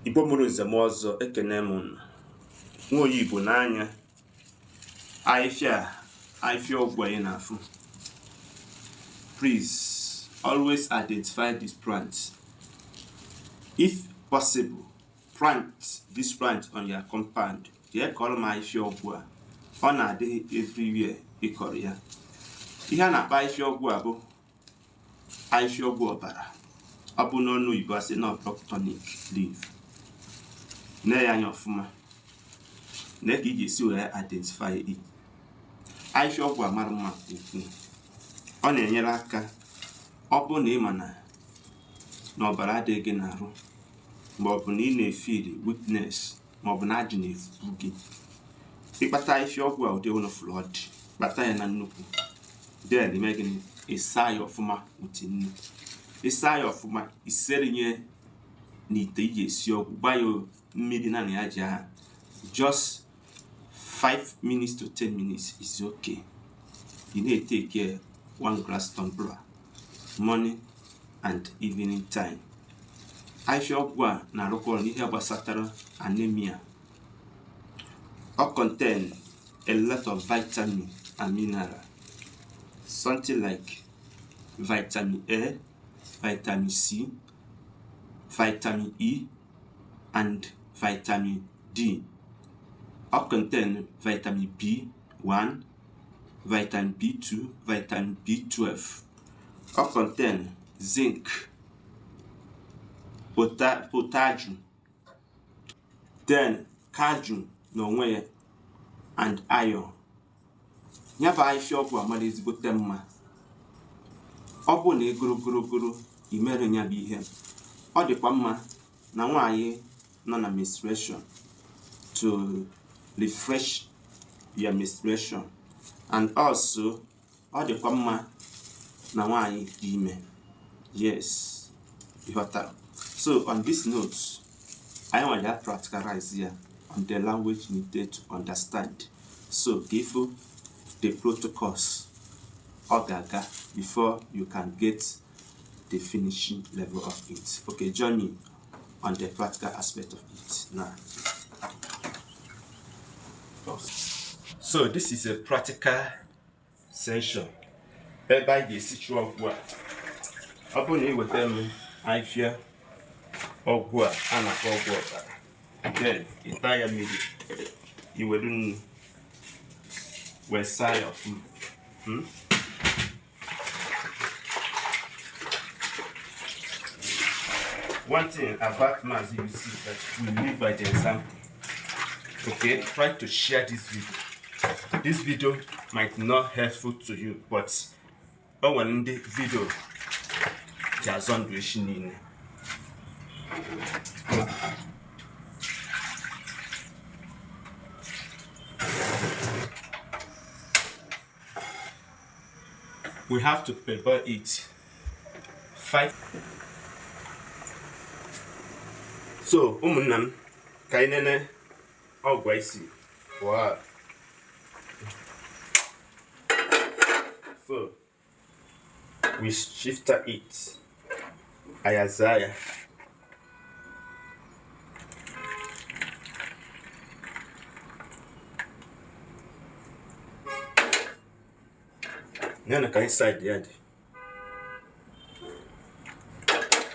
Igbo mụrụ nzem ọzọ ekene m unu. Nwa Igbo n'anya ahịfịa ọgwụ anyị na-afụ. Please always identify this plant. If possible, plant this plant on your compound. Jee kọrọ m ahịfịa ọgwụ a. Ọ na-adị everywhere ịkọrọ ya. Ihe a na-akpọ ahịfịa ọgwụ a bụ ahịfịa ọgwụ ọbara. Ọ bụ n'ọnụ Igbo asị na Bl+od Tonic Leaf. Na ya anya ọfụma. Na ka ị ga-esi wee identify it. Ahịfịa ọgwụ a mara mma ukwu. Ọ na-enyere aka ọ bụ na ị ma na ọbara adịghị gị n'arụ, ma ọ bụ na ị na-efeel weakness, ma ọ bụ na ajị na-efu gị. Ịkpata ahịfịa ọgwụ a ụdị Bl+od, kpata ya na nnukwu. Then ime gịnị? Ịsa ya ọfụma uti nnu. Ịsa ya ọfụma, iserinye n'ite ị ga-esi ọgwụ, gbaa ya mmiri na ya ji aha. Just 5 minutes to 10 minutes is okay. You need to take care 1 glass tumbler morning and evening time. Ahịfịa ọgwụ a na-arụkwa ọrụ n'ihe gbasatara anemia. Ọ contain a lot of vitamin and mineral, something like vitamin A, vitamin C, vitamin E, and vitamin D. It contains vitamin B1, vitamin B2, vitamin B12. It contains zinc, potassium, then calcium n'onwe and iron. Ya bụ ahịfịa ọgwụ amara ezigbote mma. Ọ bụ na egorogoro imere ya bụ ihe. Ọ dịkwa mma na nwaanyị nọ na menstruation to refresh your menstruation, and also ọ dịkwa mma na nwaanyị dị ime. Yes, you got that. So on this note, I want to practicalize here on the language needed to understand. So give the protocols Ogaga before you can get the finishing level of it. Okay, join me on the practical aspect of it now. So this is a practical session. Whereby the situation of work. Upon you with them, ahịfịa ọgwụ a na-akpọ ọgwụ ọbara. Then entire middle. You will do west side of One thing about Maazi-UC that we live by the example. Okay, try to share this video. This video might not helpful to you, but when the video just on in. We have to prepare it 5. So, ụmụnna ka anyị nene ọgwụ isi. Wow. So, we shifter it. Ayazaya. Then I inside the yard.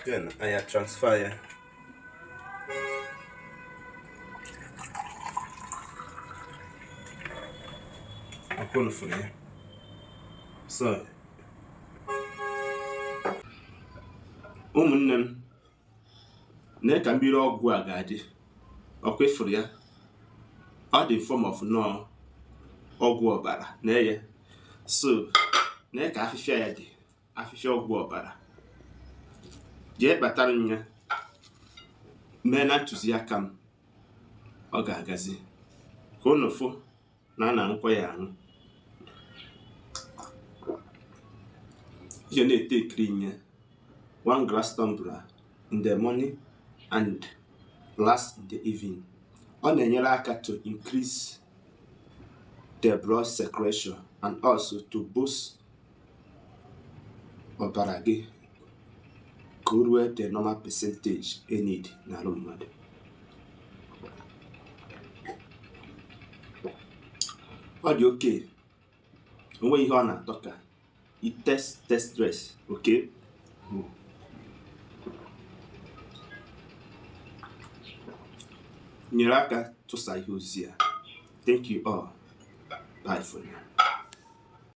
Then I transfer. I'm going for you. So, ụmụnne m, na ka mmiri ọgwụ a ga-adị. Ọ kwefuru ya. Ọ dị form of no ọgwụ ọbara na ya. So, na ka ahịfịa ya dị, ahịfịa ọgwụ ọbara. Jee kpatara ya. Mee na ntụziaka m. Ọ ga-agazi. Ka unu fụ na na-aṅụkwa ya aṅụ. You need to take 1 glass tumbler in the morning and last in the evening. Ọ na-enyere aka to increase the blood circulation and also to boost ọbara gị ka o ruo the normal percentage e need n'arụ mmadụ. ọ dị oke, onwe ihe ọ na-atọ ka i test stress, okay? Nyere aka tụsa ihe ozi a. Thank you all. Bye for now.